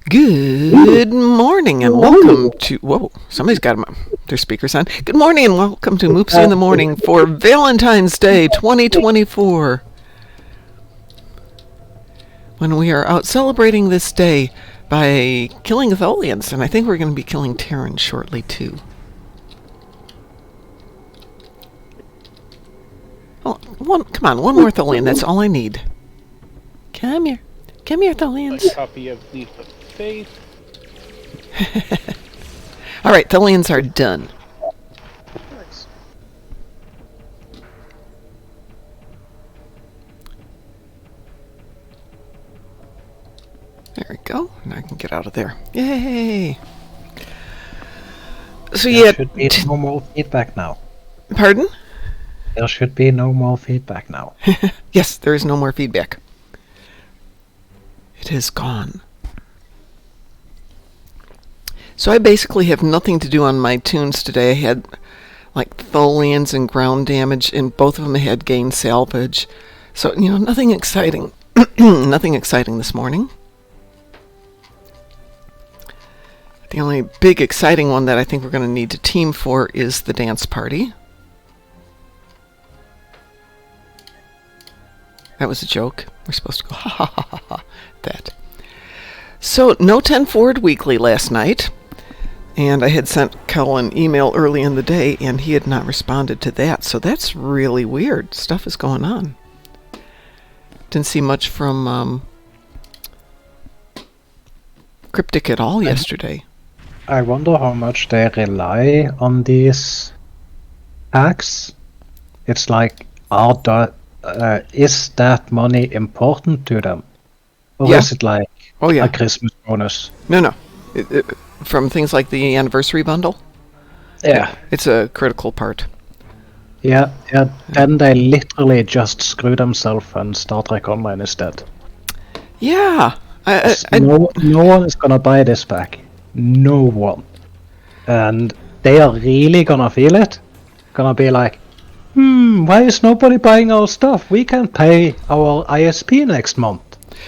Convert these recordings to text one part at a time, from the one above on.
Good morning and welcome to... Whoa, somebody's got their speakers on. Good morning and welcome to Moopsy in the Morning for Valentine's Day 2024. When we are out celebrating this day by killing Tholians, and I think we're going to be killing Terran shortly too. Oh, come on, one more Tholian, that's all I need. Come here, Tholians. A copy of Leap of Faith. All right, Tholians are done. Nice. There we go. Now I can get out of there. Yay! So There should be no more feedback now. Pardon? There should be no more feedback now. Yes, there is no more feedback. It is gone. So I basically have nothing to do on my tunes today. I had like Tholians and ground damage, and both of them had gain salvage. So, nothing exciting. Nothing exciting this morning. The only big exciting one that I think we're going to need to team for is the dance party. That was a joke. We're supposed to go ha ha ha ha ha. That. So, no 10 forward weekly last night. And I had sent Kel an email early in the day, and he had not responded to that. So that's really weird. Stuff is going on. Didn't see much from Cryptic at all yesterday. I wonder how much they rely on these hacks. It's like, is that money important to them? Or is it like a Christmas bonus? No. From things like the anniversary bundle? Yeah. It's a critical part. Yeah. Then they literally just screw themselves and Star Trek Online is dead. Yeah. No one is gonna buy this pack. No one. And they are really gonna feel it. Gonna be like, why is nobody buying our stuff? We can pay our ISP next month.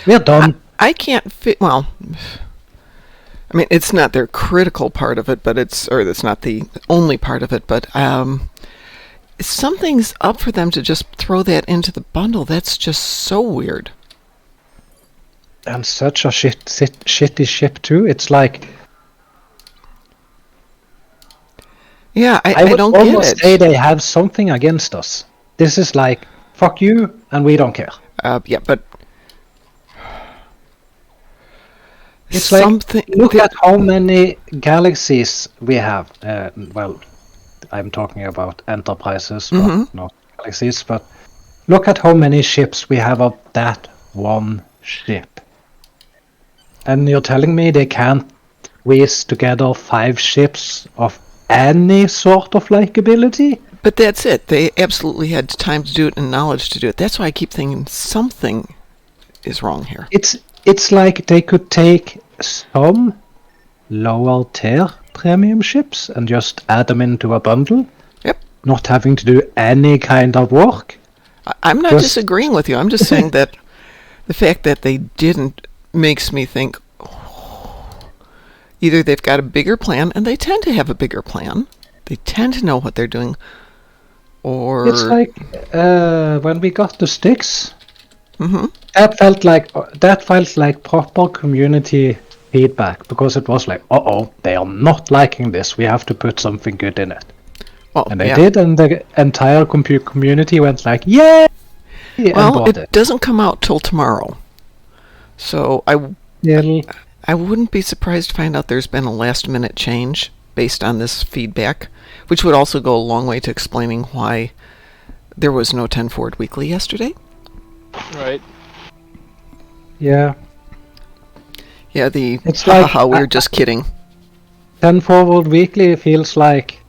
We're done. I can't fit... Well... I mean, it's not their critical part of it, but it's not the only part of it, but something's up for them to just throw that into the bundle. That's just so weird. And such a shitty ship too. It's like... Yeah, I don't get it. I would almost say they have something against us. This is like, fuck you, and we don't care. Yeah, but... It's something. Like, look at how many galaxies we have. Well, I'm talking about enterprises, but not galaxies. But look at how many ships we have of that one ship. And you're telling me they can't squeeze together 5 ships of any sort of likability? But that's it. They absolutely had time to do it and knowledge to do it. That's why I keep thinking something is wrong here. It's like they could take some lower tier premium ships and just add them into a bundle. Yep. Not having to do any kind of work. I'm not disagreeing with you. I'm just saying that the fact that they didn't makes me think either they've got a bigger plan, and they tend to have a bigger plan. They tend to know what they're doing. Or... It's like when we got the sticks. Mm-hmm. That felt like proper community feedback, because it was like, they are not liking this. We have to put something good in it. Well, and they did, and the entire community went like, yay! Well, it doesn't come out till tomorrow, so I wouldn't be surprised to find out there's been a last-minute change based on this feedback, which would also go a long way to explaining why there was no 10 Forward Weekly yesterday. Right. Yeah. Yeah, it's like, we're just kidding. 10 Forward Weekly feels like,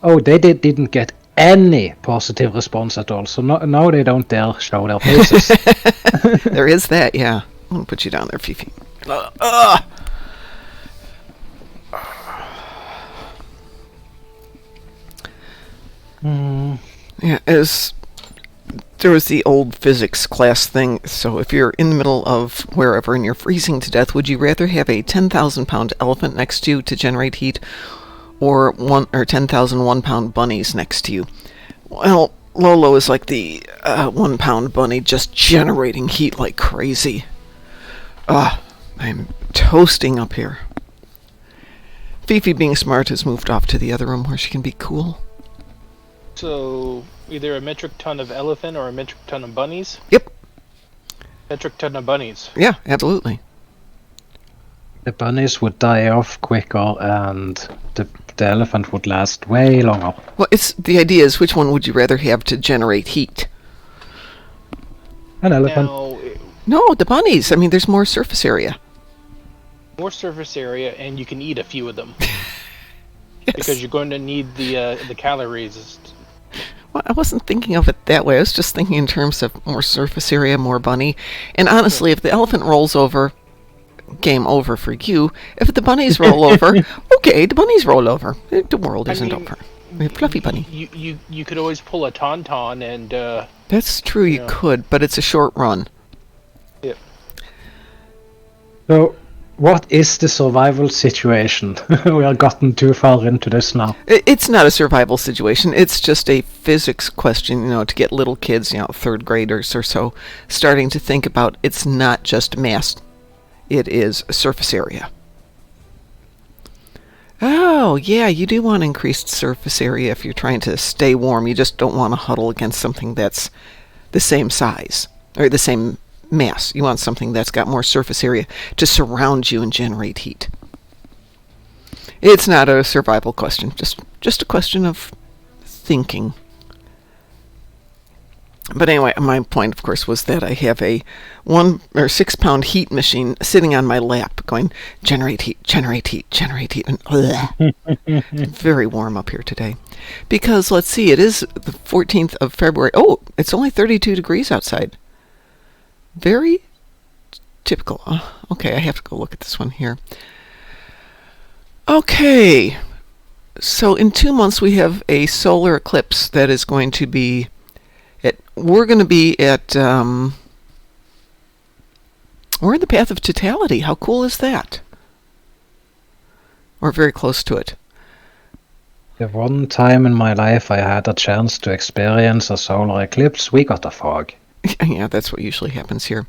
they didn't get any positive response at all, so now they don't dare show their faces. There is that, yeah. I'm going to put you down there, Fifi. Yeah, as there was the old physics class thing. So if you're in the middle of wherever and you're freezing to death, would you rather have a 10,000-pound elephant next to you to generate heat, or 10,000 1-pound bunnies next to you? Well, Lolo is like the 1-pound bunny, just generating heat like crazy. I'm toasting up here. Fifi, being smart, has moved off to the other room where she can be cool. So, either a metric ton of elephant or a metric ton of bunnies? Yep. Metric ton of bunnies. Yeah, absolutely. The bunnies would die off quicker, and the elephant would last way longer. Well, the idea is, which one would you rather have to generate heat? An elephant. Now, No, the bunnies. I mean, there's more surface area. more surface area, and you can eat a few of them. Yes. Because you're going to need the calories. Well, I wasn't thinking of it that way. I was just thinking in terms of more surface area, more bunny. And honestly, if the elephant rolls over, game over for you. If the bunnies roll over, okay, the bunnies roll over. The world isn't over. We have Fluffy Bunny. You could always pull a tauntaun and... That's true, you could, but it's a short run. Yeah. So, what is the survival situation? We have gotten too far into this now. It's not a survival situation. It's just a physics question, to get little kids, third graders or so, starting to think about it's not just mass. It is surface area. Oh, yeah, you do want increased surface area if you're trying to stay warm. You just don't want to huddle against something that's the same size, or the same mass. You want something that's got more surface area to surround you and generate heat. It's not a survival question, just a question of thinking. But anyway, my point, of course, was that I have a 1 or 6 pound heat machine sitting on my lap going, generate heat, generate heat, generate heat. And very warm up here today. Because, let's see, it is the 14th of February. Oh, it's only 32 degrees outside. Very typical. Okay, I have to go look at this one here. Okay. So in 2 months, we have a solar eclipse that is going to be... We're going to be at... we're in the path of totality. How cool is that? We're very close to it. The one time in my life I had a chance to experience a solar eclipse, we got a fog. Yeah, that's what usually happens here.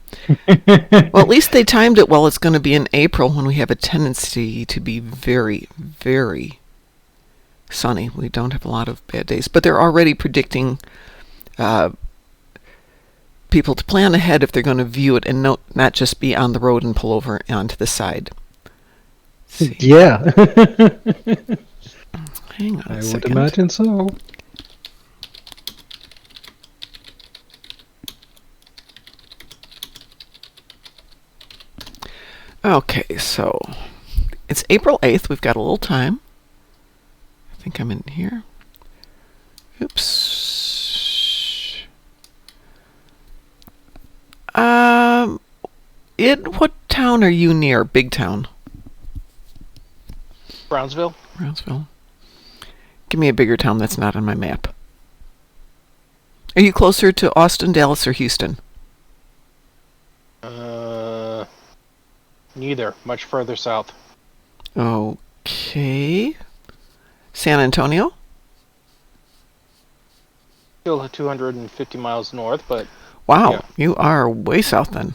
Well, at least they timed it well. It's going to be in April when we have a tendency to be very, very sunny. We don't have a lot of bad days. But they're already predicting people to plan ahead if they're going to view it and not just be on the road and pull over onto the side. Yeah. Hang on a second. I would imagine so. Okay, so it's April 8th. We've got a little time. I think I'm in here. Oops. What town are you near? Big town. Brownsville? Brownsville. Give me a bigger town that's not on my map. Are you closer to Austin, Dallas, or Houston? Neither. Much further south. Okay. San Antonio? Still 250 miles north, but... Wow, yeah. You are way south then.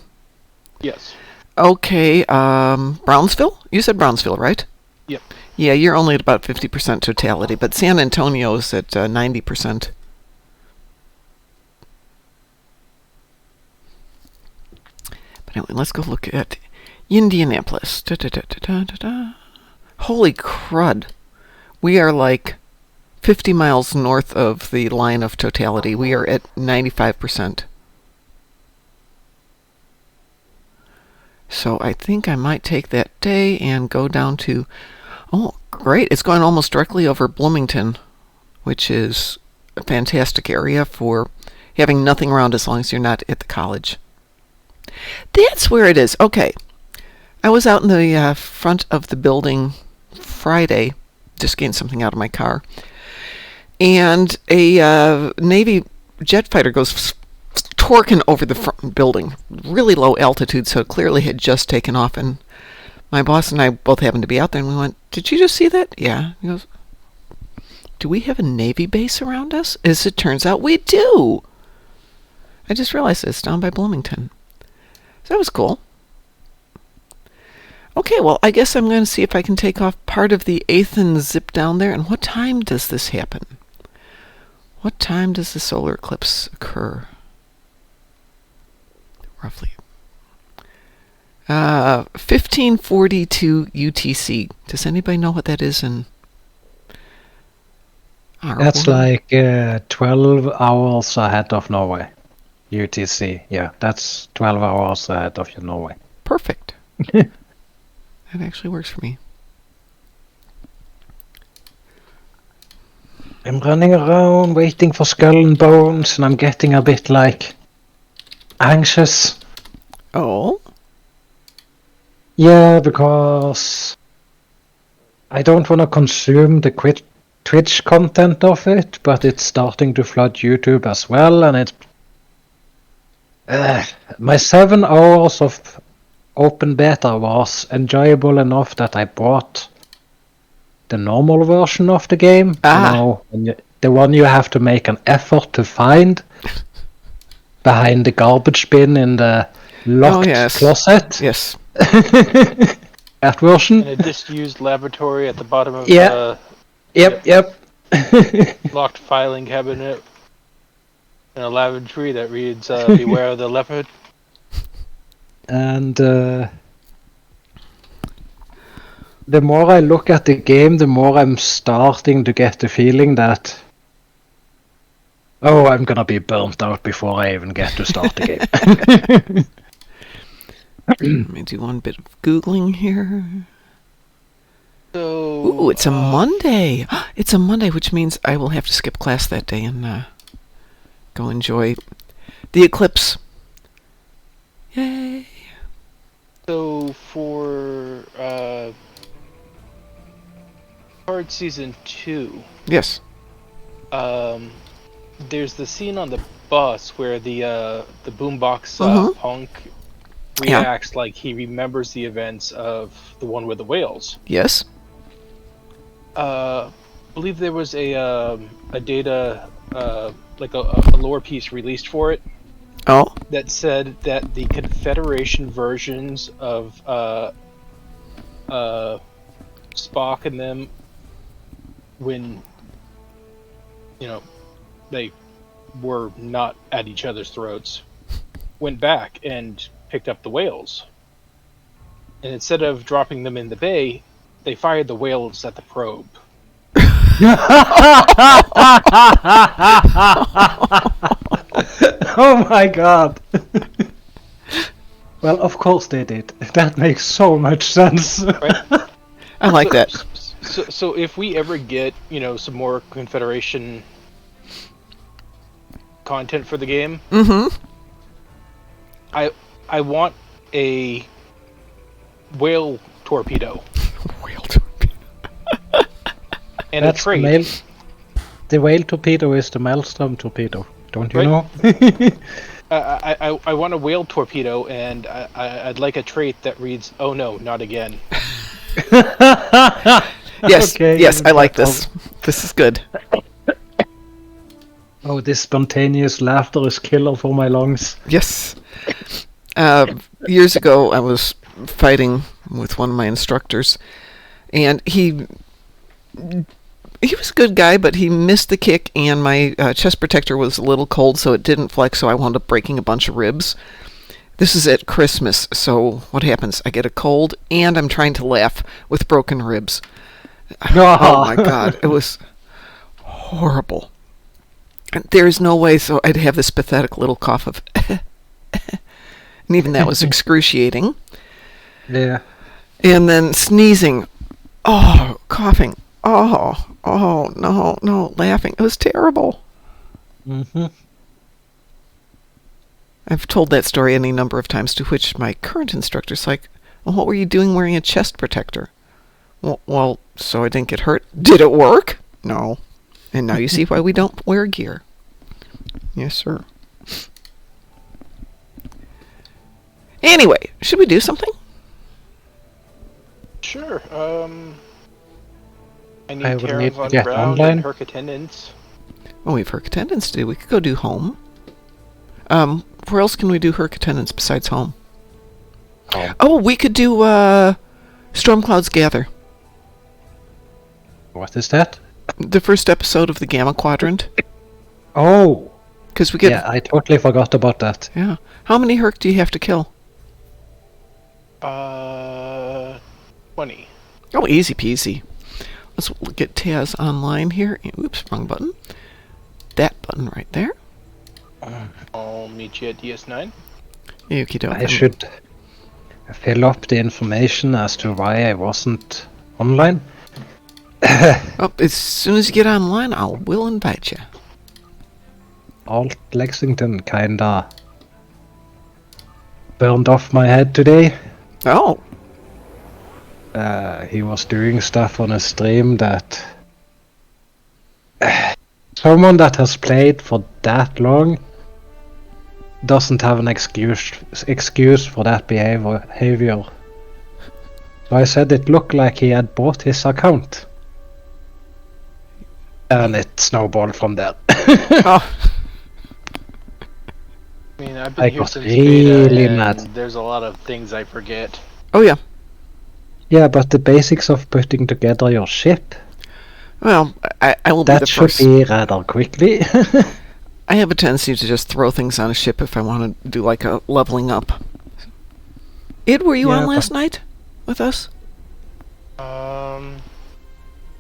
Yes. Okay, Brownsville? You said Brownsville, right? Yep. Yeah, you're only at about 50% totality, but San Antonio is at 90%. But anyway, let's go look at Indianapolis. Holy crud. We are like 50 miles north of the line of totality. We are at 95%. So I think I might take that day and go down to... Oh, great. It's going almost directly over Bloomington, which is a fantastic area for having nothing around as long as you're not at the college. That's where it is. Okay. I was out in the front of the building Friday, just getting something out of my car, and a Navy jet fighter goes torquing over the front building, really low altitude, so it clearly had just taken off. And my boss and I both happened to be out there, and we went, "Did you just see that?" "Yeah." He goes, "Do we have a Navy base around us?" As it turns out, we do. I just realized it's down by Bloomington. So that was cool. Okay, well, I guess I'm going to see if I can take off part of the 8th and zip down there. And what time does this happen? What time does the solar eclipse occur? Roughly. 1542 UTC. Does anybody know what that is in our That's world? like 12 hours ahead of Norway. UTC. Yeah, that's 12 hours ahead of Norway. Perfect. That actually works for me. I'm running around waiting for Skull and Bones, and I'm getting a bit like anxious. Oh? Yeah, because I don't want to consume the Twitch content of it, but it's starting to flood YouTube as well, and it's my 7 hours of open beta was enjoyable enough that I bought the normal version of the game. Ah. The one you have to make an effort to find behind the garbage bin in the locked closet. Yes. That version. In a disused laboratory at the bottom of Yep. locked filing cabinet in a lavatory that reads "Beware of the leopard." And the more I look at the game, the more I'm starting to get the feeling that, oh, I'm gonna be burnt out before I even get to start the game. Let me do one bit of Googling here. So, Ooh, it's a Monday. It's a Monday, which means I will have to skip class that day and go enjoy the eclipse. Yay. So for Card Season 2, Yes. there's the scene on the bus where the boombox punk reacts like he remembers the events of the one with the whales. Yes. I believe there was a data like a lore piece released for it. Oh. That said that the Confederation versions of Spock and them, when they were not at each other's throats, went back and picked up the whales, and instead of dropping them in the bay, they fired the whales at the probe. Oh my god. Well, of course they did. That makes so much sense. Right? I like that. So if we ever get, some more Confederation content for the game, I want a whale torpedo. Whale torpedo. And that's a trait. The whale torpedo is the maelstrom torpedo. Don't you know? I want a whale torpedo, and I'd like a trait that reads, "Oh no, not again." Yes, okay, yes, I like this. This is good. Oh, this spontaneous laughter is killer for my lungs. Yes. Years ago, I was fighting with one of my instructors, and he was a good guy, but he missed the kick, and my chest protector was a little cold, so it didn't flex, so I wound up breaking a bunch of ribs. This is at Christmas, so what happens? I get a cold, and I'm trying to laugh with broken ribs. Oh my god, it was horrible. There's no way, so I'd have this pathetic little cough of and even that was excruciating. Yeah. And then sneezing. Oh, coughing. Oh, no, laughing. It was terrible. I've told that story any number of times, to which my current instructor's like, well, what were you doing wearing a chest protector? Well, so I didn't get hurt. Did it work? No. And now you see why we don't wear gear. Yes, sir. Anyway, should we do something? Sure. I need I would need to Karen get Brown online. and her attendants. Oh, we have Herc attendance to do. We could go do home. Where else can we do Herc attendance besides home? Oh, we could do Storm Clouds Gather. What is that? The first episode of the Gamma Quadrant. Oh! Because we get... Yeah, I totally forgot about that. Yeah. How many Herc do you have to kill? 20. Oh, easy peasy. Let's get Taz online here. Oops, wrong button. That button right there. I'll meet you at DS9. Okie doke. I should fill up the information as to why I wasn't online. Oh, as soon as you get online, will invite you. Alt Lexington kinda burned off my head today. Oh. He was doing stuff on a stream that someone that has played for that long doesn't have an excuse for that behavior. So I said it looked like he had bought his account. And it snowballed from there. Oh. I mean, I've been I here got since really beta, and mad. there's a lot of things I forget. Oh, yeah. Yeah, but the basics of putting together your ship, Well, I will be the that should first. be rather quickly. I have a tendency to just throw things on a ship if I want to do like a leveling up. Id, were you Yeah, on last but- night with us?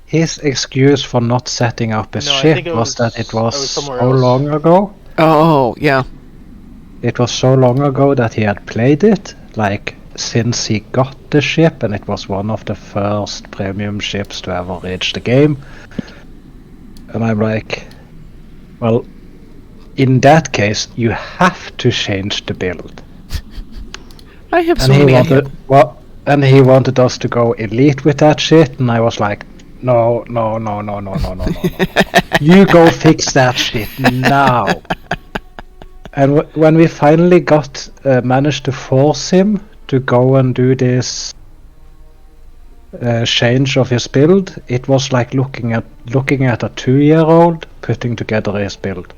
His excuse for not setting up his No, I ship think it was that it I was was somewhere so else. long ago. Oh, yeah. It was so long ago that he had played it, like since he got the ship, and it was one of the first premium ships to ever reach the game. And I'm like, well, in that case, you have to change the build. I have so And he many. and he wanted us to go elite with that shit, and I was like, no. You go fix that shit now. And when we finally got managed to force him to go and do this change of his build, it was like looking at a 2-year-old putting together his build.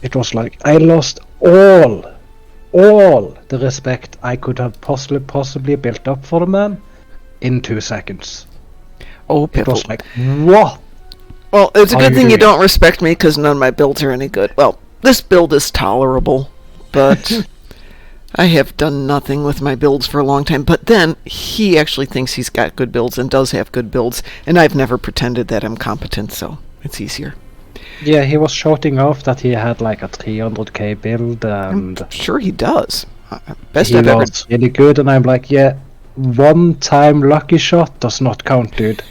It was like I lost all the respect I could have possibly built up for the man in 2 seconds. Oh, It piffle. was like, what? Well, it's a Are good you thing you doing? don't respect me because none of my builds are any good. Well, this build is tolerable, but I have done nothing with my builds for a long time. But then he actually thinks he's got good builds and does have good builds, and I've never pretended that I'm competent, so it's easier. Yeah, he was shouting off that he had like a 300k build and I'm sure he does. Best he I've ever. was really good, and I'm like, yeah, one-time lucky shot does not count, dude.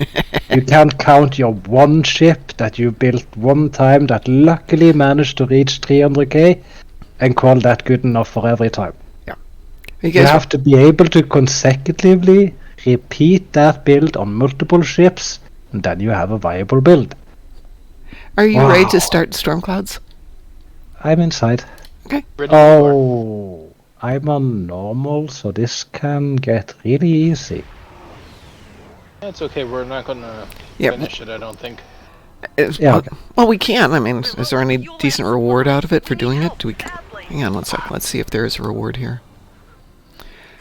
You can't count your one ship that you built one time that luckily managed to reach 300k and call that good enough for every time. You You guys have to be able to consecutively repeat that build on multiple ships, and then you have a viable build. are you ready to Wow. start Storm Clouds? I'm inside. Ready when you are. Oh, I'm on normal, so this can get really easy. It's okay, we're not gonna Yeah. finish it, I don't think. Yeah, okay. Well, we can. I mean, is there any decent reward out of it for doing it? Do we? Hang on one sec. Let's see if there is a reward here.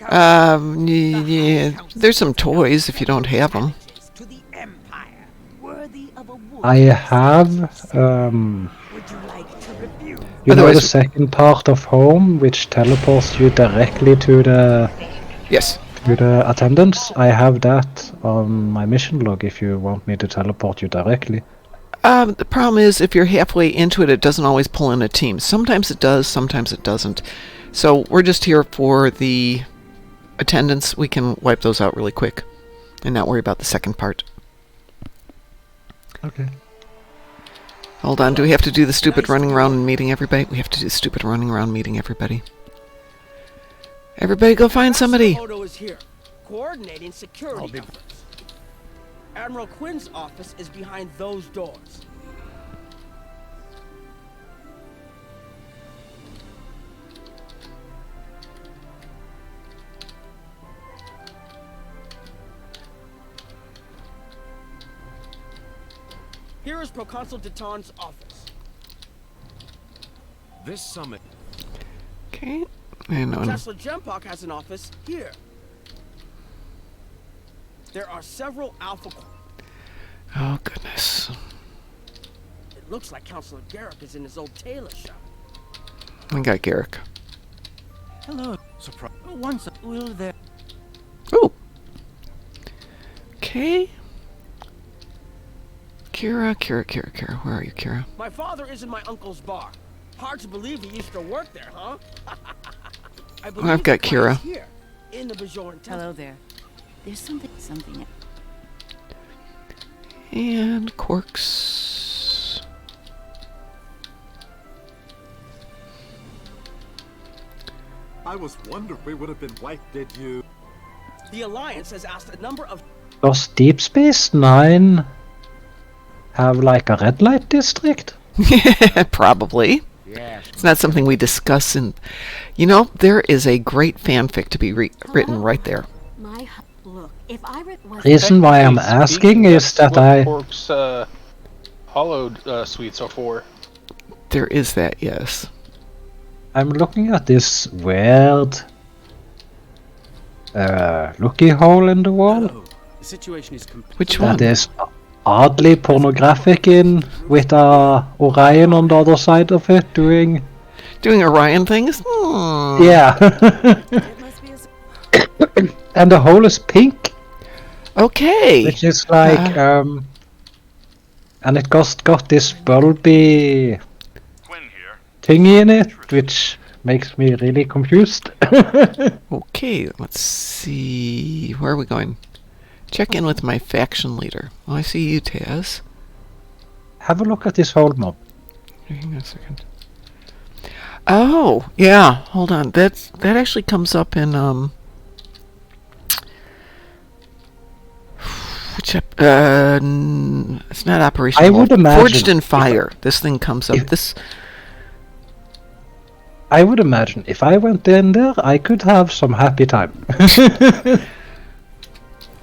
Yeah, there's some toys if you don't have them. To the Empire, worthy of a wolf. I have, Would you like to review? you know, the Otherwise- second part of home, which teleports you directly to the Yes. attendants. I have that on my mission log if you want me to teleport you directly. The problem is if you're halfway into it, it doesn't always pull in a team. Sometimes it does, sometimes it doesn't. So we're just here for the attendance. We can wipe those out really quick and not worry about the second part. Okay. Hold on, do we have to do the stupid running around and meeting everybody? We have to do the stupid running around meeting everybody. Everybody go find somebody. Photo is here, coordinating security efforts. Admiral Quinn's office is behind those doors. Here is Proconsul Deton's office. This summit. Okay. And Chancellor Jempok has an office here. There are several Alpha. oh goodness. It looks like Counselor Garrick is in his old tailor shop. I got Garrick. Hello. Surprise. Once will there. Oh. Okay. Kira. Where are you, Kira? My father is in my uncle's bar. Hard to believe he used to work there, huh? I believe I've got the client's Kira. here in the Bajoran temple. Hello there. There's something. And Quarks. I was wondering we would have been wiped, did you? The Alliance has asked a number of. Does Deep Space Nine have like a red light district? Probably. Yes. It's not something we discuss in. You know, there is a great fanfic to be written right there. Look, if I was Reason why I'm asking is that I. Quark's hollowed suites are for. There is that, yes. I'm looking at this weird looky hole in the wall The situation is complete. Which one? that is oddly pornographic in with Orion on the other side of it doing Doing Orion things? yeah. it must be a And the hole is pink, Okay. which is like and it got this bulby thingy in it, which makes me really confused. Okay, let's see. Where are we going? Check in with my faction leader. Oh, I see you, Taz. Have a look at this hole mob. Hang on a second. Oh, yeah. Hold on. That actually comes up in which it's not Operation I would imagine Forged in if Fire. This thing comes up. I would imagine if I went in there, I could have some happy time.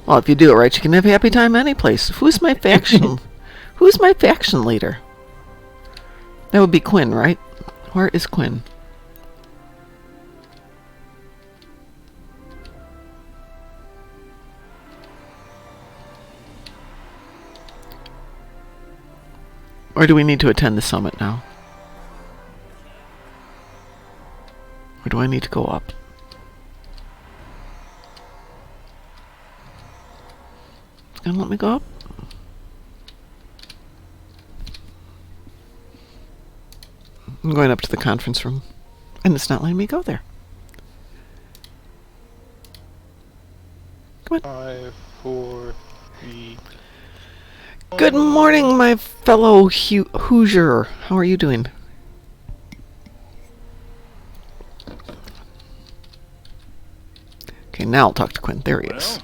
Well, if you do it right, you can have a happy time any place. Who's my faction? Who's my faction leader? That would be Quinn, right? Where is Quinn? Or do we need to attend the summit now? Or do I need to go up? And let me go up. I'm going up to the conference room, and it's not letting me go there. Come on. 5, 4, 3. Good morning, my fellow Hoosier. How are you doing? Okay, now I'll talk to Quinn. There he is.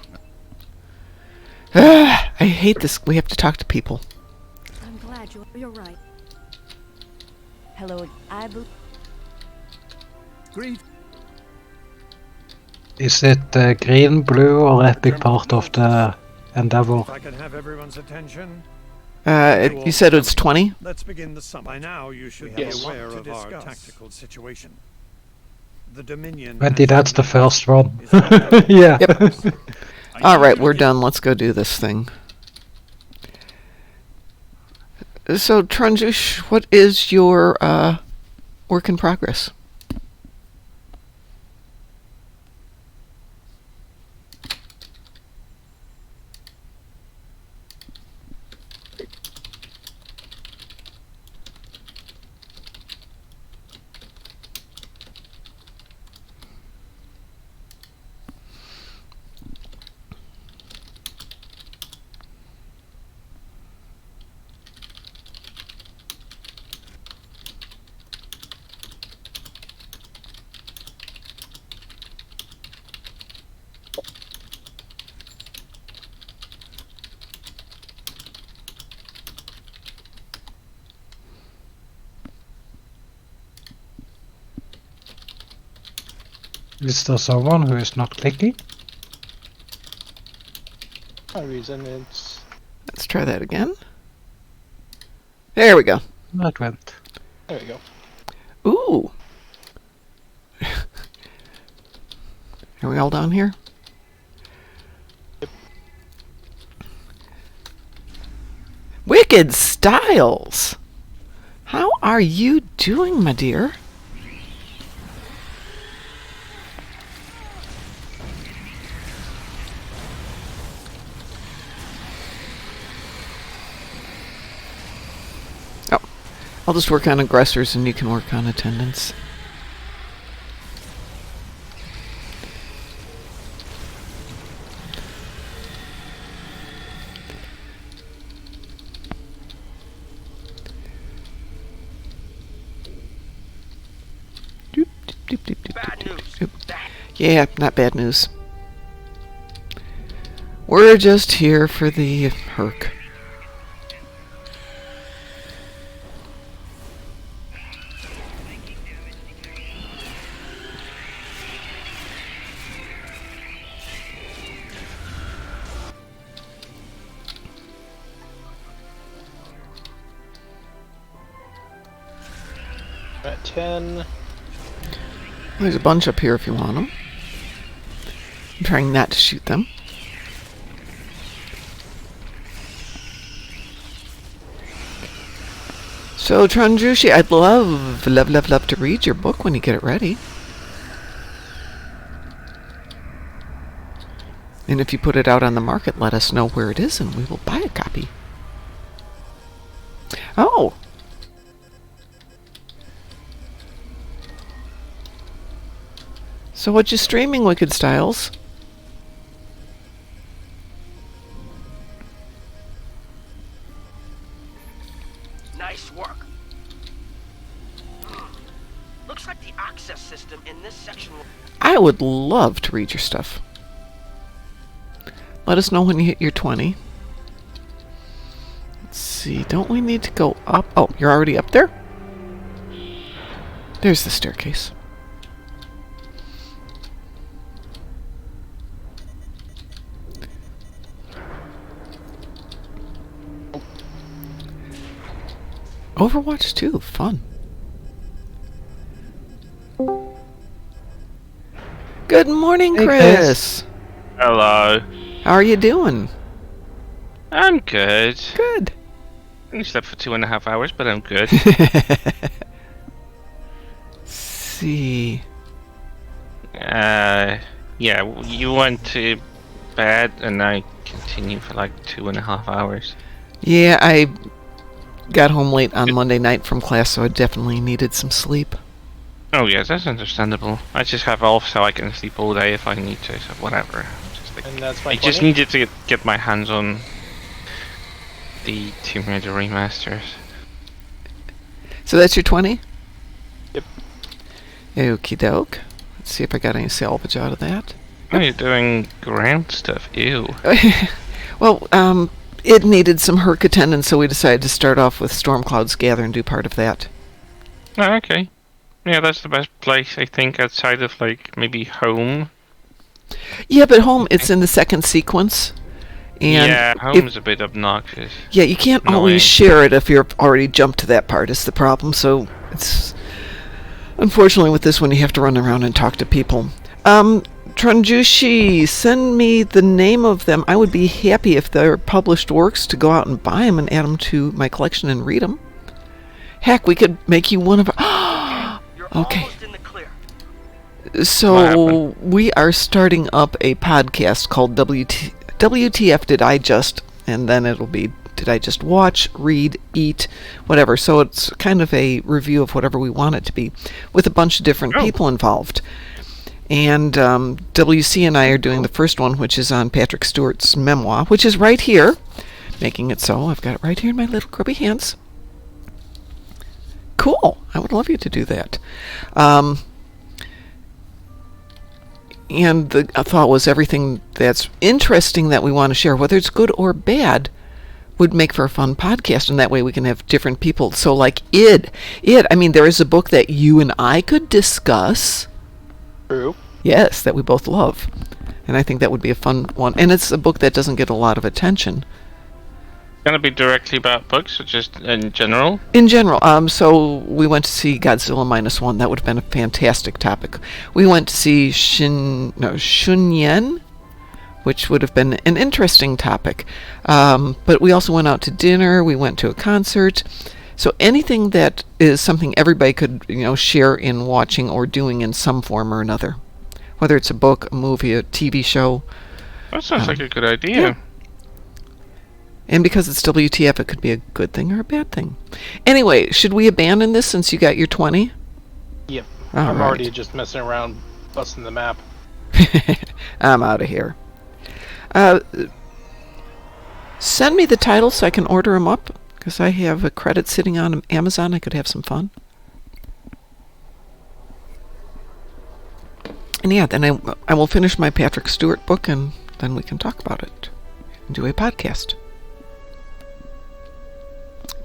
I hate this. We have to talk to people. I'm glad you're right. Hello, Great. Is it green, blue, or epic part of the Endeavor? If I can have everyone's attention, You said it's 20? let's begin the summit. By now, you should Yes. be aware of our tactical situation. The Dominion. 20, has that's the first one. is on- Yeah. Yep. Alright, we're done. Let's go do this thing. So, Tranjush, what is your work in progress? Is there someone who is not clicking? No reason. It's Let's try that again. There we go. That went. There we go. Ooh. Are we all down here? Yep. Wicked Styles. How are you doing, my dear? Oh, I'll just work on aggressors and you can work on attendants. Bad news. Yeah, not bad news. We're just here for the Herc. At 10. There's a bunch up here if you want them. I'm trying not to shoot them. So, Tranjushi, I'd love to read your book when you get it ready. And if you put it out on the market, let us know where it is and we will buy a copy. Oh! So what you streaming, Wicked Styles? Nice work. Looks like the access system in this section will... I would love to read your stuff. Let us know when you hit your 20. Let's see, don't we need to go up? Oh, you're already up there? There's the staircase. Overwatch 2, fun. Good morning, Hey, Chris. Hello. How are you doing? I'm good. Good. I slept for 2.5 hours, but I'm good. See. Yeah, you went to bed and I continued for like 2.5 hours. Yeah, I got home late on Monday night from class, so I definitely needed some sleep. Oh yeah, that's understandable. I just have off so I can sleep all day if I need to, so whatever. And that's my I just 20? needed to get my hands on the Tomb Raider remasters. So that's your 20? Yep. Okie doke. Let's see if I got any salvage out of that. Oh, you're doing ground stuff. Ew. Well, it needed some Herc attendance, so we decided to start off with Storm Clouds Gather and do part of that. Oh, okay. Yeah, that's the best place, I think, outside of, like, maybe home. Yeah, but home, it's in the second sequence. And yeah, home's a bit obnoxious. Yeah, you can't always share it if you're already jumped to that part, is the problem. So it's... Unfortunately, with this one, you have to run around and talk to people. Tranjushi, send me the name of them. I would be happy if they're published works to go out and buy them and add them to my collection and read them. Heck, we could make you one of our... Okay. So we are starting up a podcast called WTF Did I Just? And then it'll be Did I Just Watch, Read, Eat, whatever. So it's kind of a review of whatever we want it to be with a bunch of different people involved. And WC and I are doing the first one, which is on Patrick Stewart's memoir, which is right here, making it so. I've got it right here in my little grubby hands. Cool. I would love you to do that. And the thought was everything that's interesting that we want to share, whether it's good or bad, would make for a fun podcast, and that way we can have different people. So like I mean, there is a book that you and I could discuss. True. Yes, that we both love. And I think that would be a fun one. And it's a book that doesn't get a lot of attention. gonna be directly about books or just in general? In general, so we went to see Godzilla -1. That would have been a fantastic topic. We went to see Shunyen, which would have been an interesting topic. But we also went out to dinner. We went to a concert. So anything that is something everybody could, share in watching or doing in some form or another, whether it's a book, a movie, a TV show. That sounds like a good idea. Yeah. And because it's WTF, it could be a good thing or a bad thing. Anyway, should we abandon this since you got your 20? Yep. All I'm right. already just messing around, busting the map. I'm out of here. Send me the titles so I can order them up, because I have a credit sitting on Amazon. I could have some fun. And yeah, then I will finish my Patrick Stewart book, and then we can talk about it and do a podcast.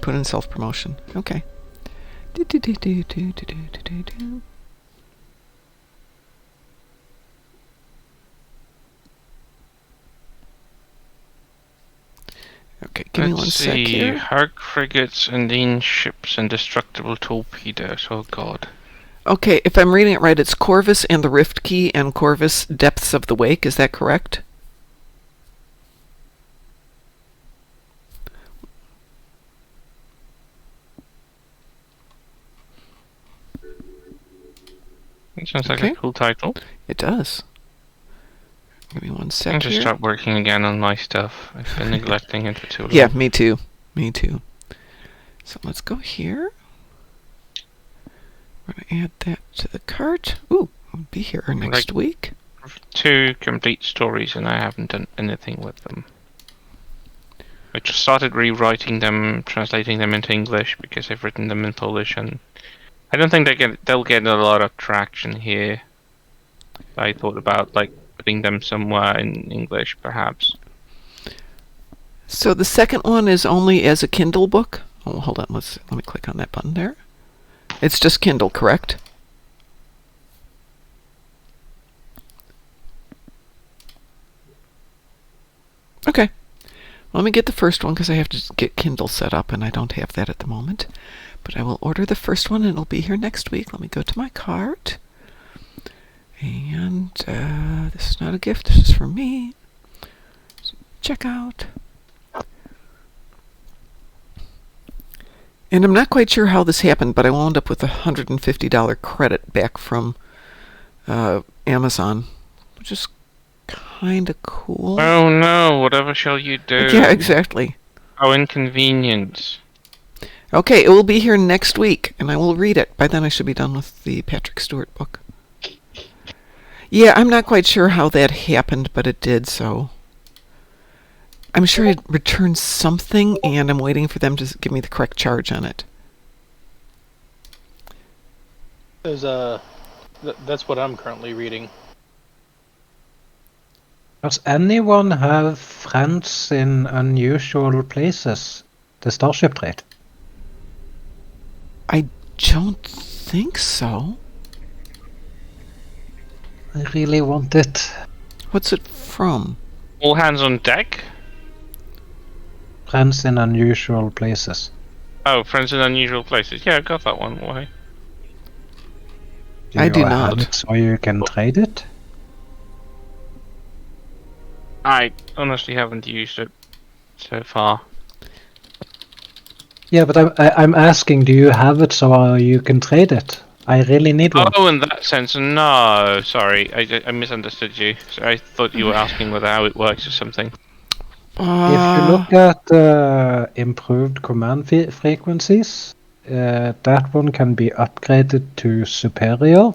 Put in self-promotion. Okay. Okay, give me one sec here. Hark frigates, Indian ships, indestructible torpedoes. Oh god. Okay, if I'm reading it right, it's Corvus and the Rift Key and Corvus Depths of the Wake. Is that correct? It sounds like a cool title. It does. Give me one sec I can just here. start working again on my stuff. I've been neglecting it for too long. Yeah, me too. Me too. So let's go here. We're going to add that to the cart. Ooh, we'll be here next week. 2 complete stories and I haven't done anything with them. I just started rewriting them, translating them into English because I've written them in Polish, and I don't think they'll get a lot of traction here. I thought about putting them somewhere in English, perhaps. So the second one is only as a Kindle book. Oh, hold on. Let me click on that button there. It's just Kindle, correct? Okay. Let me get the first one because I have to get Kindle set up and I don't have that at the moment. But I will order the first one and it'll be here next week. Let me go to my cart. And this is not a gift. This is for me. Check out. And I'm not quite sure how this happened, but I wound up with a $150 credit back from Amazon, which is kind of cool. Oh no, whatever shall you do? Yeah, exactly. How inconvenient. Okay, it will be here next week, and I will read it. By then I should be done with the Patrick Stewart book. Yeah, I'm not quite sure how that happened, but it did, so... I'm sure it returned something, and I'm waiting for them to give me the correct charge on it. There's that's what I'm currently reading. Does anyone have friends in unusual places? The Starship Trade. I don't think so. I really want it. What's it from? All hands on deck? Friends in unusual places. Oh, Friends in Unusual Places. Yeah, I got that one. Why? I do you have not. it so you can trade it? I honestly haven't used it so far. Yeah, but I'm asking, do you have it so you can trade it? I really need one. Oh, in that sense, no. Sorry, I misunderstood you. So I thought you were asking whether how it works or something. If you look at improved command frequencies, that one can be upgraded to superior,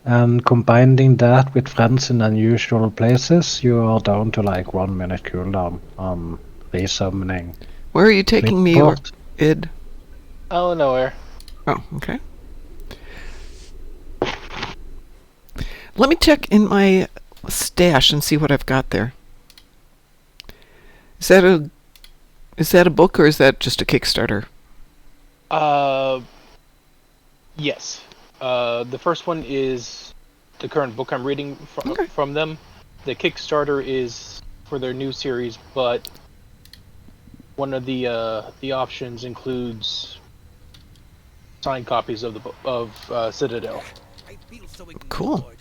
and combining that with Friends in Unusual Places, you are down to like 1 minute cooldown on resummoning. Where are you taking me, Id? Oh, nowhere. Oh, okay. Let me check in my stash and see what I've got there. Is that a book or is that just a Kickstarter? Yes. The first one is the current book I'm reading from them. The Kickstarter is for their new series, but one of the options includes signed copies of Citadel. Cool.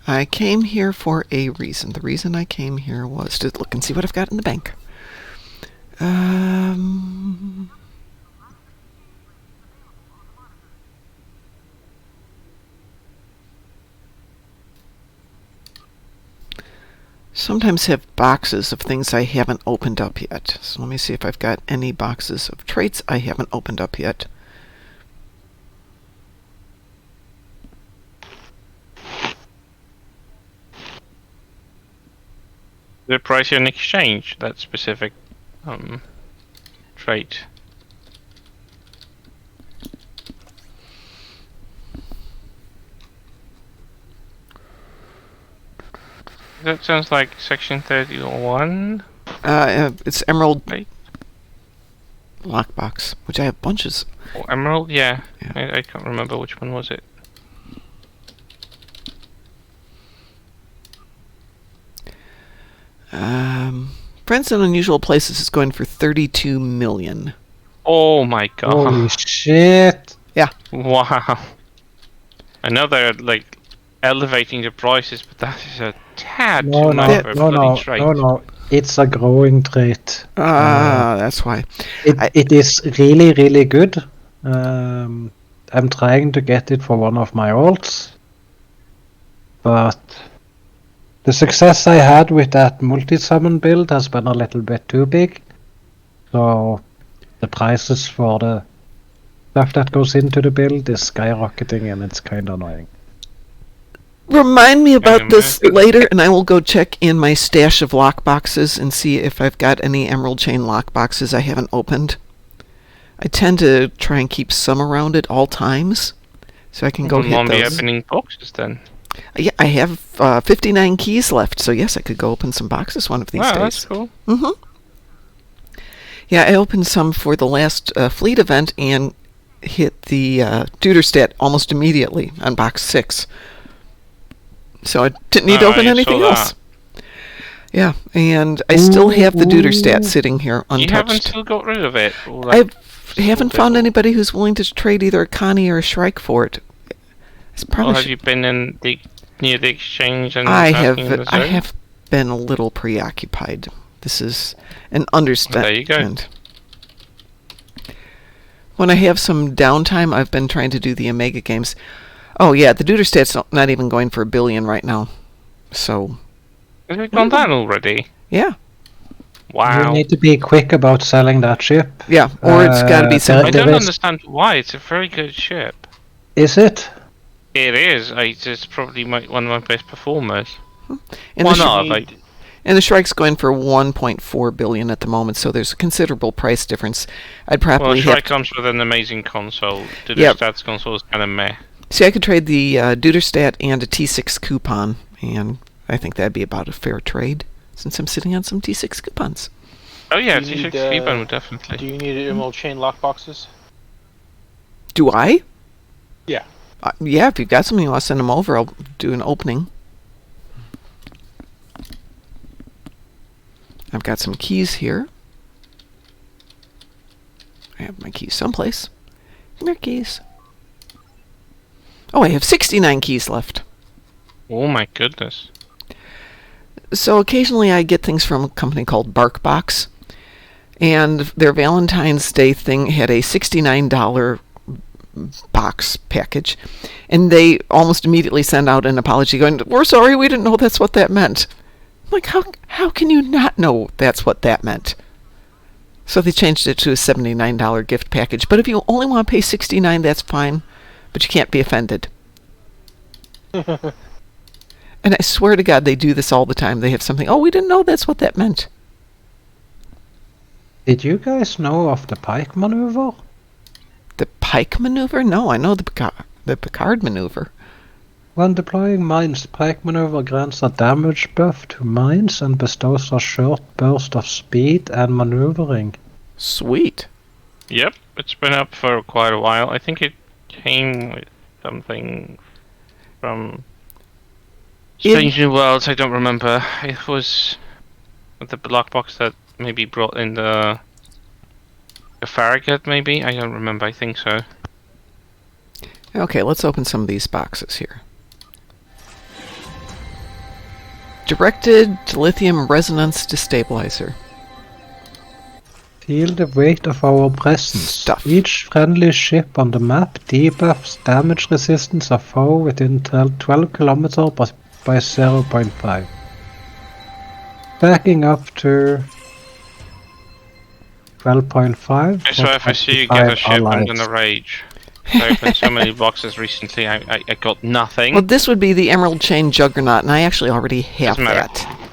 I came here for a reason. The reason I came here was to look and see what I've got in the bank. Sometimes have boxes of things I haven't opened up yet. So let me see if I've got any boxes of traits I haven't opened up yet. The price in exchange, that specific trait. That sounds like section 31. It's Emerald Right. Lockbox, which I have bunches. Oh, Emerald, yeah. I can't remember which one was it. Friends in Unusual Places is going for 32 million. Oh my god. Holy shit! Yeah. Wow. I know they're like elevating the prices, but that is a tad too much for a bloody trait. No. It's a growing trait. That's why. It is really, really good. I'm trying to get it for one of my alts, but the success I had with that multi-summon build has been a little bit too big. So the prices for the stuff that goes into the build is skyrocketing, and it's kind of annoying. Remind me about this later, and I will go check in my stash of lockboxes and see if I've got any Emerald Chain lockboxes I haven't opened. I tend to try and keep some around at all times, so I can go hit won't be those. opening boxes then. Yeah, I have 59 keys left, so yes, I could go open some boxes one of these days. That's cool. Yeah, I opened some for the last fleet event and hit the Duderstadt almost immediately on box 6. So I didn't need to open anything else. Yeah, and I still have the Duderstadt sitting here untouched. You haven't still got rid of it? I haven't found anybody who's willing to trade either a Connie or a Shrike for it. Have you been near the exchange and I have been a little preoccupied. This is an understatement. There you go. When I have some downtime, I've been trying to do the Omega games. Oh yeah, the Duderstadt's not even going for $1 billion right now. So. Has it gone down already? Yeah. Wow. You need to be quick about selling that ship. Yeah, or it's got to be something. I don't understand why. It's a very good ship. Is it? It is. It's probably one of my best performers. And the Shrike's going for $1.4 billion at the moment, so there's a considerable price difference. I'd probably Shrike comes with an amazing console. Duderstadt's console is kind of meh. See, I could trade the Duderstadt and a T6 coupon, and I think that'd be about a fair trade, since I'm sitting on some T6 coupons. Oh yeah, T6 coupon would definitely. Do you need Emerald Chain lockboxes? Do I? Yeah. Yeah, if you've got something you want to send them over, I'll do an opening. I've got some keys here. I have my keys someplace. Come here, keys. Oh, I have 69 keys left. Oh my goodness. So occasionally I get things from a company called BarkBox, and their Valentine's Day thing had a $69 box package, and they almost immediately send out an apology going, "We're sorry, we didn't know that's what that meant." I'm like, how can you not know that's what that meant? So they changed it to a $79 gift package. But if you only want to pay $69, that's fine, but you can't be offended. And I swear to God, they do this all the time. They have something, "Oh, we didn't know that's what that meant." Did you guys know of the Pike maneuver? The Pike maneuver? No, I know the Picard maneuver. When deploying mines, the Pike maneuver grants a damage buff to mines and bestows a short burst of speed and maneuvering. Sweet. Yep, it's been up for quite a while. I think it came with something from Strange New Worlds. I don't remember. It was the block box that maybe brought in the A Farragut, maybe? I don't remember. I think so. Okay, let's open some of these boxes here. Directed lithium resonance destabilizer. Feel the weight of our presence. Stuff. Each friendly ship on the map debuffs damage resistance of foe within 12 kilometers by 0.5. Backing up to 12.5. So if I see you get a ship, I'm gonna rage. I opened so many boxes recently, I got nothing. Well, this would be the Emerald Chain Juggernaut, and I actually already have Doesn't matter. that.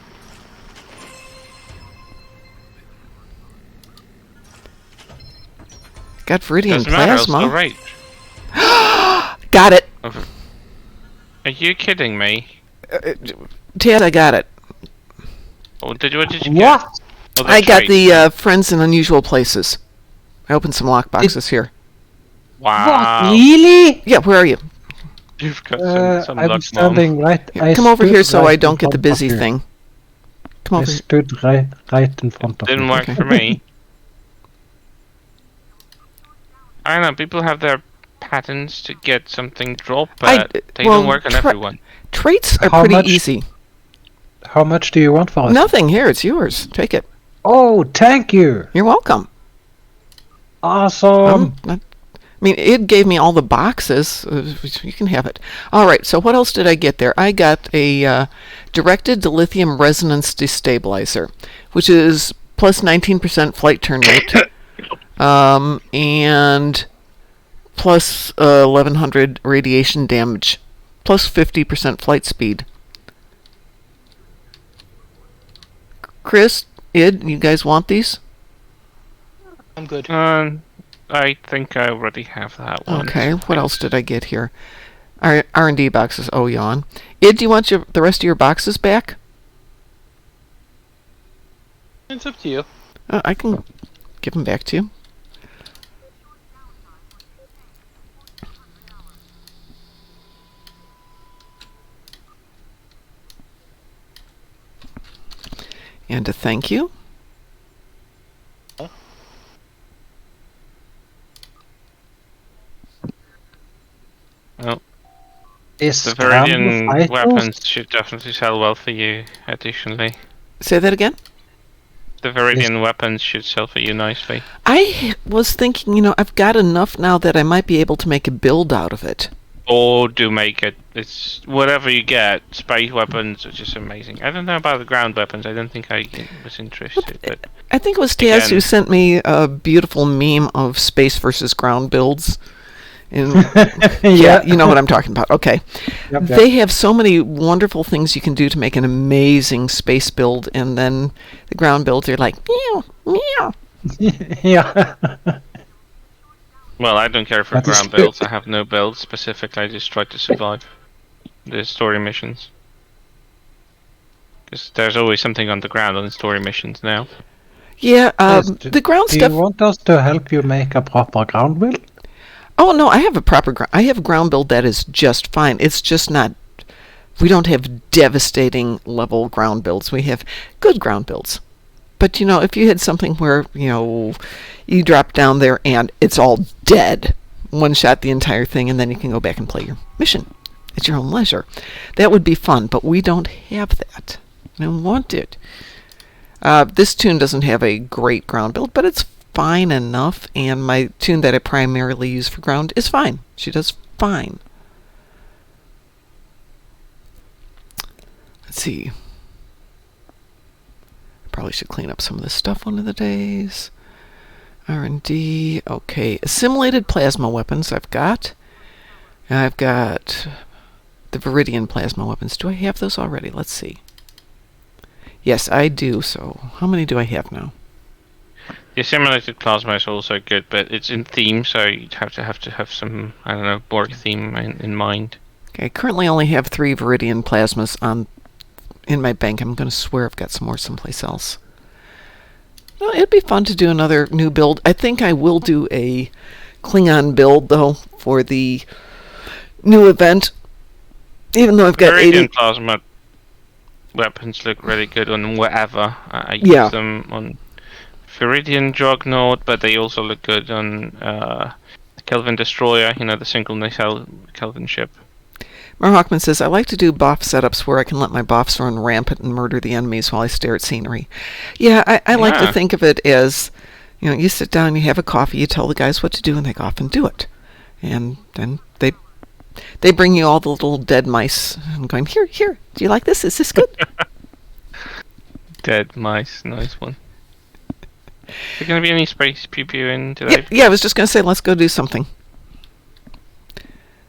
Got Viridian Doesn't matter, I'll still Plasma. rage. Got it. Are you kidding me? Tad, I got it. What did you get? What? Oh, I that's got right. the Friends in Unusual Places. I opened some lockboxes here. Wow. What? Really? Yeah, where are you? You've got some I'm luck, Mom. standing right. Here, come over here so I don't get the busy thing. Come I over here. stood right in front of Didn't you. work for me. I don't know, people have their patterns to get something dropped, but they don't work on everyone. Traits are How pretty much? easy. How much do you want for it? Nothing. Here, it's yours. Take it. Oh, thank you. You're welcome. Awesome. I mean, it gave me all the boxes. You can have it. All right, so what else did I get there? I got a directed lithium resonance destabilizer, which is plus 19% flight turn rate, and plus 1100 radiation damage, plus 50% flight speed. Chris, Id, you guys want these? I'm good. I think I already have that one. Okay, what else did I get here? R&D boxes. Oh, yawn. Id, do you want the rest of your boxes back? It's up to you. I can give them back to you. And a thank you. Oh. Is The Viridian Scramble weapons should definitely sell well for you, additionally. Say that again? The Viridian weapons should sell for you nicely. I was thinking, I've got enough now that I might be able to make a build out of it. Or do make it. It's whatever you get. Space weapons are just amazing. I don't know about the ground weapons. I don't think I was interested. But I think it was Taz who again- sent me a beautiful meme of space versus ground builds. And Yeah. you know what I'm talking about. Okay. Yep. They have so many wonderful things you can do to make an amazing space build, and then the ground builds are like, meow, meow. Yeah. well, I don't care for That is ground builds. I have no builds specific. I just try to survive the story missions. Because there's always something on the ground on the story missions now. Yeah, Yes, the ground Do stuff. you want us to help you make a proper ground build? Oh no, I have a proper I have a ground build that is just fine. It's just not. We don't have devastating level ground builds. We have good ground builds. But if you had something where you drop down there and it's all dead, one shot the entire thing, and then you can go back and play your mission at your own leisure, that would be fun. But we don't have that. I don't want it. This tune doesn't have a great ground build, but it's fine enough, and my tune that I primarily use for ground is fine. She does fine. Let's see. Probably should clean up some of this stuff one of the days. R&D. Okay. Assimilated plasma weapons I've got. I've got the Viridian plasma weapons. Do I have those already? Let's see. Yes, I do. So how many do I have now? The assimilated plasma is also good, but it's in theme, so you'd have to have some, I don't know, Borg theme in mind. Okay, I currently only have 3 Viridian plasmas in my bank. I'm going to swear I've got some more someplace else. Well, it'd be fun to do another new build. I think I will do a Klingon build, though, for the new event. Even though I've got Viridian 80... plasma weapons look really good on whatever. I Yeah. use them on Viridian Juggernaut, but they also look good on the Kelvin Destroyer, the single nacelle Kelvin ship. Mar Hawkman says, I like to do boff setups where I can let my boffs run rampant and murder the enemies while I stare at scenery. Yeah, I like to think of it as, you sit down, you have a coffee, you tell the guys what to do, and they go off and do it. And then they bring you all the little dead mice and going, here, do you like this? Is this good? Dead mice, nice one. Is there going to be any space pew in today? Yeah, I was just going to say, let's go do something.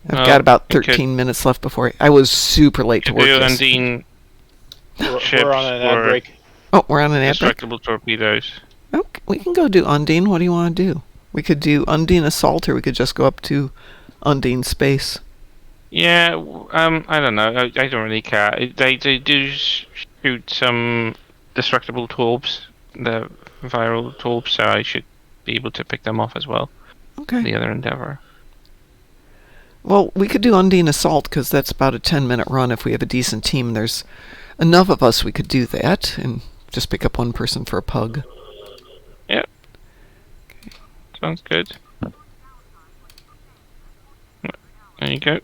I've got about 13 minutes left before I was super late to work. Undine we're on an ad break. Oh, we're on an ad break? Destructible torpedoes. Okay, we can go do Undine. What do you want to do? We could do Undine Assault, or we could just go up to Undine Space. Yeah, I don't know. I don't really care. They do shoot some destructible torps, the viral torps, so I should be able to pick them off as well. Okay. The other Endeavor. Well, we could do Undine Assault, because that's about a 10-minute run if we have a decent team. There's enough of us we could do that, and just pick up one person for a pug. Yep. Okay. Sounds good. There you go.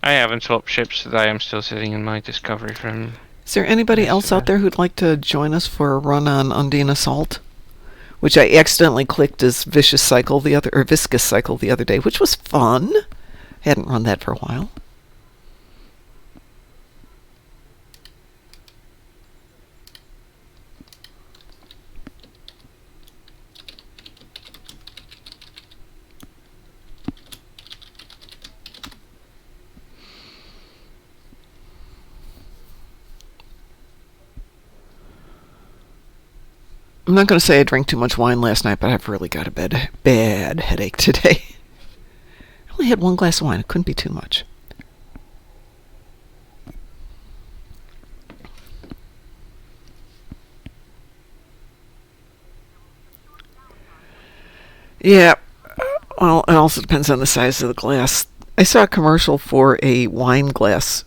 I haven't swapped ships today. I'm still sitting in my Discovery from... Is there anybody else out there who'd like to join us for a run on Undine Assault? Which I accidentally clicked as Viscous Cycle the other day, which was fun. Hadn't run that for a while. I'm not going to say I drank too much wine last night, but I've really got a bad headache today. I only had one glass of wine. It couldn't be too much. Yeah. Well, it also depends on the size of the glass. I saw a commercial for a wine glass.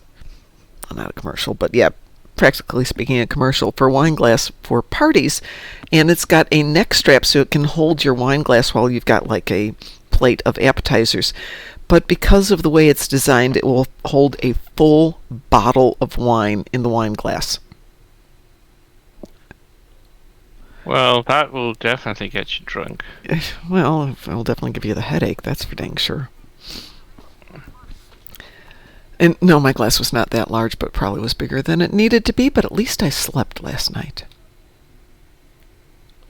Well, not a commercial, but yeah, practically speaking, a commercial for wine glass for parties, and it's got a neck strap so it can hold your wine glass while you've got like a plate of appetizers. But because of the way it's designed, it will hold a full bottle of wine in the wine glass. Well, that will definitely get you drunk. Well, it'll definitely give you the headache, that's for dang sure. And no, my glass was not that large, but probably was bigger than it needed to be, but at least I slept last night.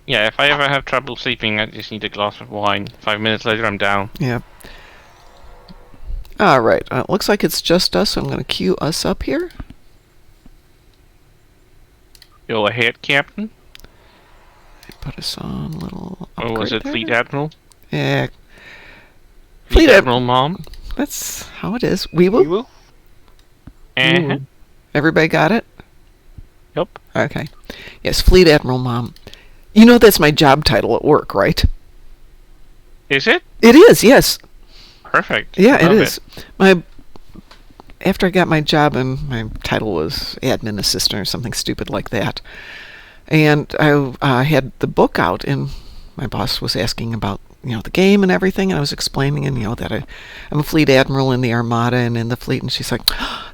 Yeah, if I ever have trouble sleeping, I just need a glass of wine. 5 minutes later, I'm down. Yeah. All right. It looks like it's just us, so I'm going to queue us up here. Go ahead, Captain. Put us on a little upgrade. Or was it there. Fleet Admiral? Yeah. Fleet Admiral Mom. That's how it is. We will. Uh-huh. Everybody got it? Yep. Okay. Yes, Fleet Admiral Mom. You know that's my job title at work, right? Is it? It is, yes. Perfect. Yeah, it is. After I got my job, and my title was admin assistant or something stupid like that, and I had the book out, and my boss was asking about the game and everything, and I was explaining, and that I'm a fleet admiral in the Armada and in the fleet, and she's like,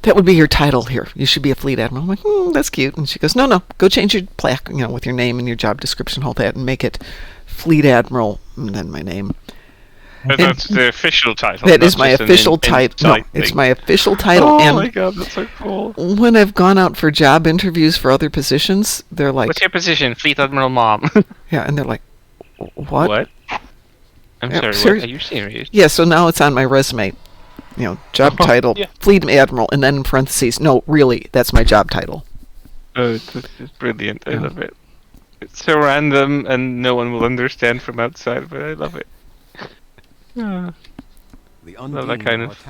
that would be your title here. You should be a fleet admiral. I'm like, that's cute. And she goes, no, go change your plaque, with your name and your job description, all that, and make it fleet admiral, and then my name. But that's the official title. That is my official title. No, it's my official title. Oh and my god, that's so cool. When I've gone out for job interviews for other positions, they're like, what's your position? Fleet Admiral Mom. Yeah, and they're like, what? I'm sorry, what? Are you serious? Yeah, so now it's on my resume. Job title, yeah. Fleet Admiral, and then in parentheses, no, really, that's my job title. Oh, it's brilliant. I love it. It's so random, and no one will understand from outside, but I love it. The love that kind of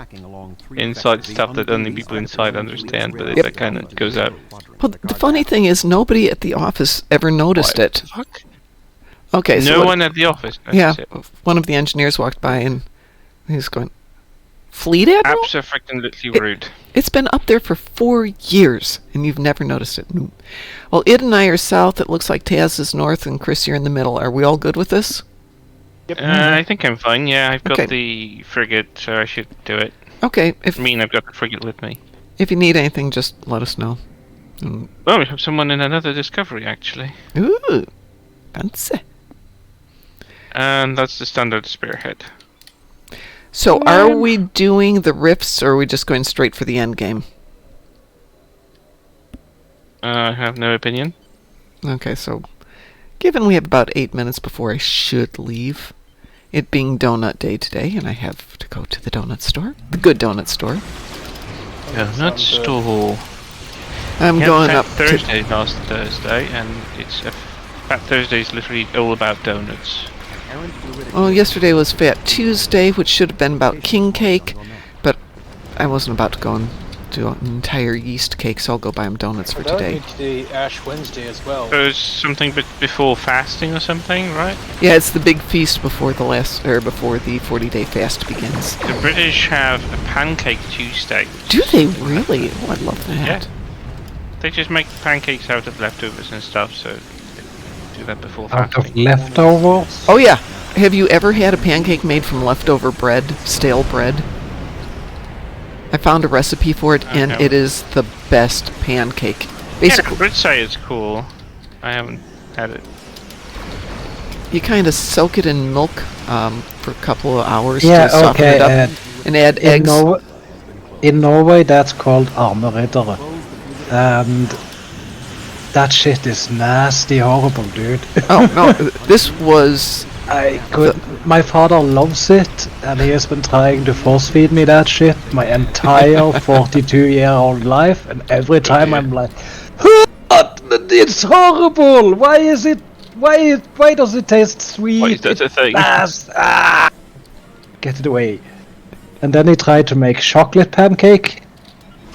inside stuff that only people inside understand, but that kind of goes out. Well, the funny thing is, nobody at the office ever noticed it. Fuck? Okay, so no one at the office. Yeah, one of the engineers walked by and he was going, Fleet Admiral? Absolutely rude. It's been up there for 4 years, and you've never noticed it. No. Well, Id and I are south. It looks like Taz is north, and Chris, you're in the middle. Are we all good with this? Yep. I think I'm fine. Yeah, I've got Okay. the frigate, so I should do it. Okay. I mean, I've got the frigate with me. If you need anything, just let us know. Oh, we have someone in another discovery, actually. Ooh, fancy. And that's the standard spearhead. So, are we doing the rifts, or are we just going straight for the end game? I have no opinion. Okay, so given we have about 8 minutes before I should leave, it being donut day today, and I have to go to the donut store, the good donut store. Donut store. I'm Yeah, going Fat up Thursday last Thursday, and it's Fat Thursday is literally all about donuts. Well, yesterday was Fat Tuesday, which should have been about king cake, but I wasn't about to go and do an entire yeast cake, so I'll go buy them donuts for That would today. be today Ash Wednesday as well. There's something before fasting or something, right? Yeah, it's the big feast before the before the 40-day fast begins. The British have a Pancake Tuesday. Do they really? Oh, I'd love that. Yeah. They just make pancakes out of leftovers and stuff, so they do that before Out fasting. of leftovers? Oh yeah. Have you ever had a pancake made from leftover bread, stale bread? I found a recipe for it, and No. it is the best pancake. Yeah, Basically, Brits say it's cool. I haven't had it. you kind of soak it in milk for a couple of hours Yeah, to soften okay. it up, and add eggs. In Norway, that's called armeriddere. And that shit is nasty, horrible, dude. Oh no, this was My father loves it, and he has been trying to force feed me that shit my entire 42-year-old life, and every time I'm like, "What? It's horrible! Why is it? Why does it taste sweet? Why is that a thing?" Get it away. And then he tried to make chocolate pancake.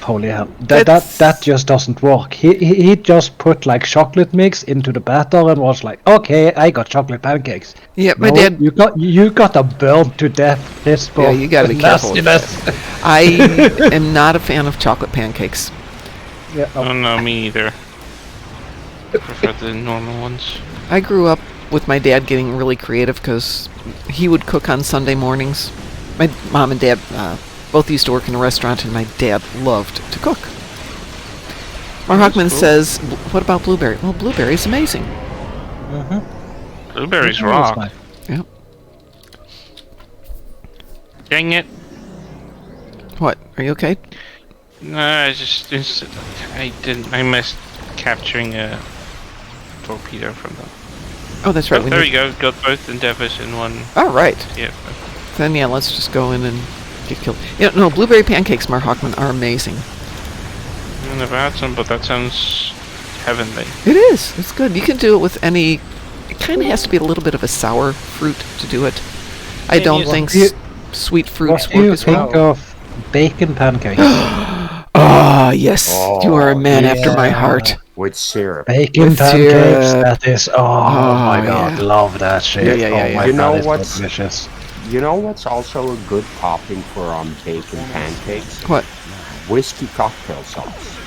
Holy hell. That just doesn't work. He just put like chocolate mix into the batter and was like, okay, I got chocolate pancakes. Yeah, my No, dad. you got a burnt to death crisp. Yeah, you gotta be careful with nastiness. that. I am not a fan of chocolate pancakes. Yeah, Oh no, me neither. I prefer the normal ones. I grew up with my dad getting really creative because he would cook on Sunday mornings. My mom and dad both used to work in a restaurant, and my dad loved to cook. Mark Hockman says, what about blueberry? Well, blueberry is amazing. Blueberries rock. Yep. Dang it. What? Are you okay? No, I missed capturing a torpedo from them. Oh, that's right. Oh, there we go. Got both endeavors in one. All right. Yeah. Then, yeah, let's just go in and get killed. Yeah, no, blueberry pancakes, Mark Hockman, are amazing. I've never had some, but that sounds heavenly. It is. It's good. You can do it with any... It kind of has to be a little bit of a sour fruit to do it. I don't think sweet fruits What do work you as well. think of bacon pancakes? Ah, yes. You are a man after my heart. With syrup. Bacon With pancakes, syrup. that is, oh my god, yeah. love that shit. Yeah, yeah, yeah, oh yeah. my You know god, it's what's- so delicious. You know what's also a good topping for bacon pancakes? What? Whiskey cocktail sauce.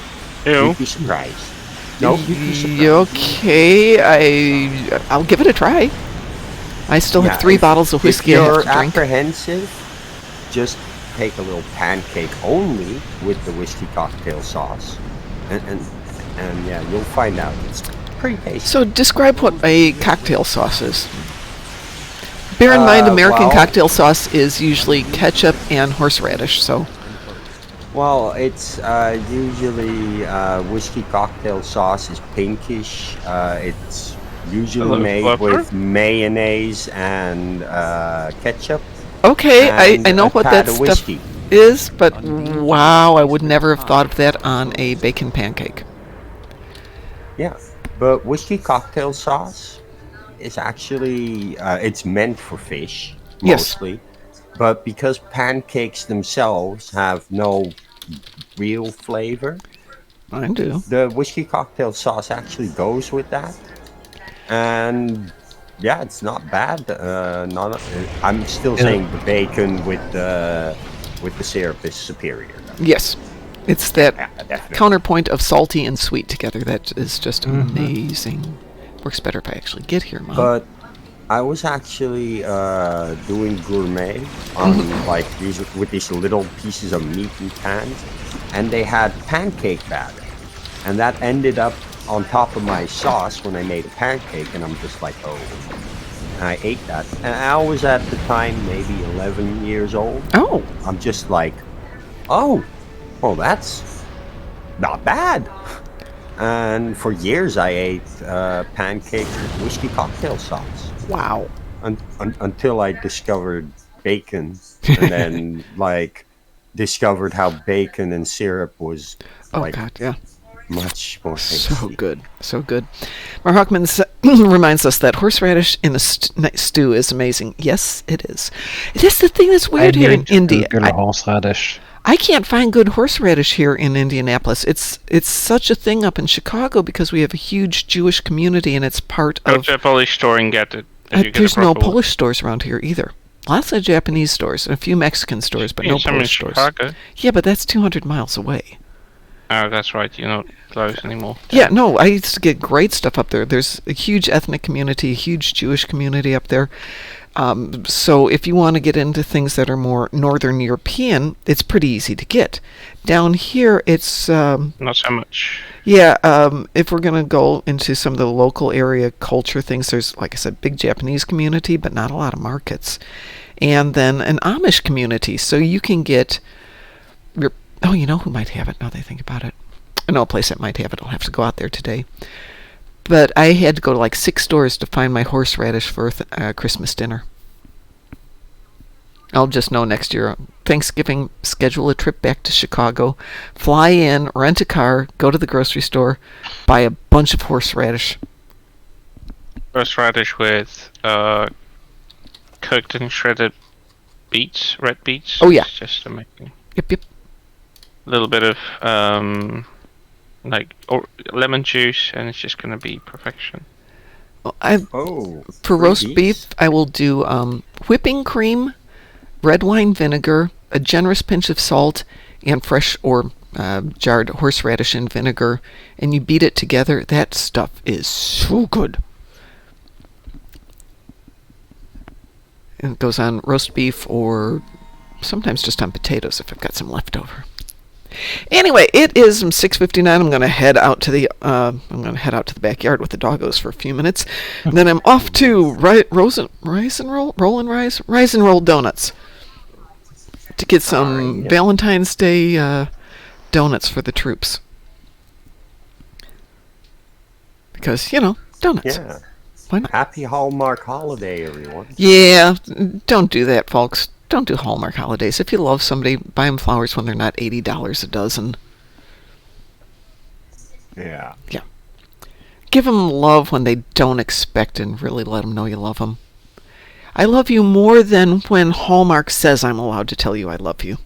Ew. You'd be surprised. No, you'd be surprised. Okay, I'll give it a try. I still have 3 bottles of whiskey If I have you're to drink. apprehensive, just take a little pancake only with the whiskey cocktail sauce, and yeah, you'll find out it's pretty tasty. So describe what a cocktail sauce is. Bear in mind, American well- cocktail sauce is usually ketchup and horseradish, so... Well, it's usually whiskey cocktail sauce is pinkish. It's usually Hello, made Fluffer? with mayonnaise and ketchup. Okay, I and know a what tad that of stuff whiskey. is, but wow, I would never have thought of that on a bacon pancake. Yeah, but whiskey cocktail sauce is actually it's meant for fish Yes. mostly, but because pancakes themselves have no real flavor, I do. the whiskey cocktail sauce actually goes with that, and yeah, it's not bad. I'm still saying the bacon with the with the syrup is superior. Yes. It's that Definitely. counterpoint of salty and sweet together that is just amazing. Works better if I actually get here, Mom. But I was actually doing gourmet on like with these little pieces of meat in pans, and they had pancake batter, and that ended up on top of my sauce when I made a pancake, and I'm just like, oh. And I ate that, and I was at the time maybe 11 years old. Oh. I'm just like, oh, well, that's not bad. And for years I ate pancakes with whiskey cocktail sauce. Wow. Until I discovered bacon, and then like discovered how bacon and syrup was like much more tasty. So good. So good. Mar Hockman reminds us that horseradish in a stew is amazing. Yes, it is. It is the thing that's weird here in India. Horseradish. I can't find good horseradish here in Indianapolis. It's such a thing up in Chicago because we have a huge Jewish community and it's part Go of... to a Polish store and get it. There's no Polish stores around here either. Lots of Japanese stores and a few Mexican stores, but no Polish stores. Chicago. Yeah, but that's 200 miles away. Oh, that's right. You're not close anymore. Yeah, no, I used to get great stuff up there. There's a huge ethnic community, a huge Jewish community up there. So if you want to get into things that are more Northern European, it's pretty easy to get. Down here, it's... not so much. Yeah, if we're going to go into some of the local area culture things, there's, like I said, big Japanese community, but not a lot of markets. And then an Amish community, so you can get... Oh, you know who might have it now that I think about it? I know a place that might have it. I'll have to go out there today. But I had to go to like 6 stores to find my horseradish for Christmas dinner. I'll just know next year. Thanksgiving, schedule a trip back to Chicago, fly in, rent a car, go to the grocery store, buy a bunch of horseradish. Horseradish with cooked and shredded beets, red beets. Oh, yeah. It's just amazing. Yep. A little bit of lemon juice, and it's just going to be perfection. For roast beef, I will do whipping cream, red wine vinegar, a generous pinch of salt, and fresh or jarred horseradish and vinegar, and you beat it together. That stuff is so good. And it goes on roast beef or sometimes just on potatoes if I've got some left over. Anyway, it is 6:59. I'm going to head out to the backyard with the doggos for a few minutes, and then I'm off to Rise and Roll Donuts to get some Valentine's Day donuts for the troops because donuts. Yeah. Why not? Happy Hallmark holiday, everyone. Yeah, don't do that, folks. Don't do Hallmark holidays. If you love somebody, buy them flowers when they're not $80 a dozen. Yeah. Yeah. Give them love when they don't expect and really let them know you love them. I love you more than when Hallmark says I'm allowed to tell you I love you.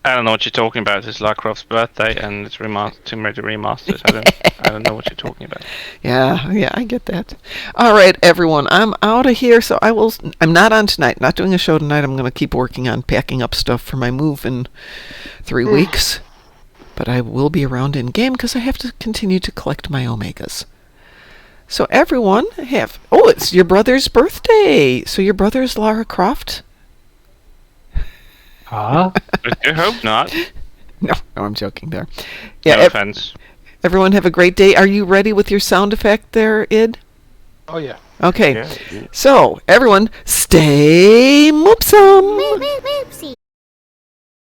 I don't know what you're talking about. It's Lara Croft's birthday, and it's Tomb Raider remastered. I don't know what you're talking about. Yeah, I get that. All right, everyone, I'm out of here. So I'm not on tonight. Not doing a show tonight. I'm going to keep working on packing up stuff for my move in 3 weeks. But I will be around in game because I have to continue to collect my Omegas. So everyone it's your brother's birthday. So your brother is Lara Croft. I hope not. No, I'm joking there. Yeah, no offense. Everyone have a great day. Are you ready with your sound effect there, Id? Oh, yeah. Okay. Yeah. So, everyone, stay moopsome. Moopsy.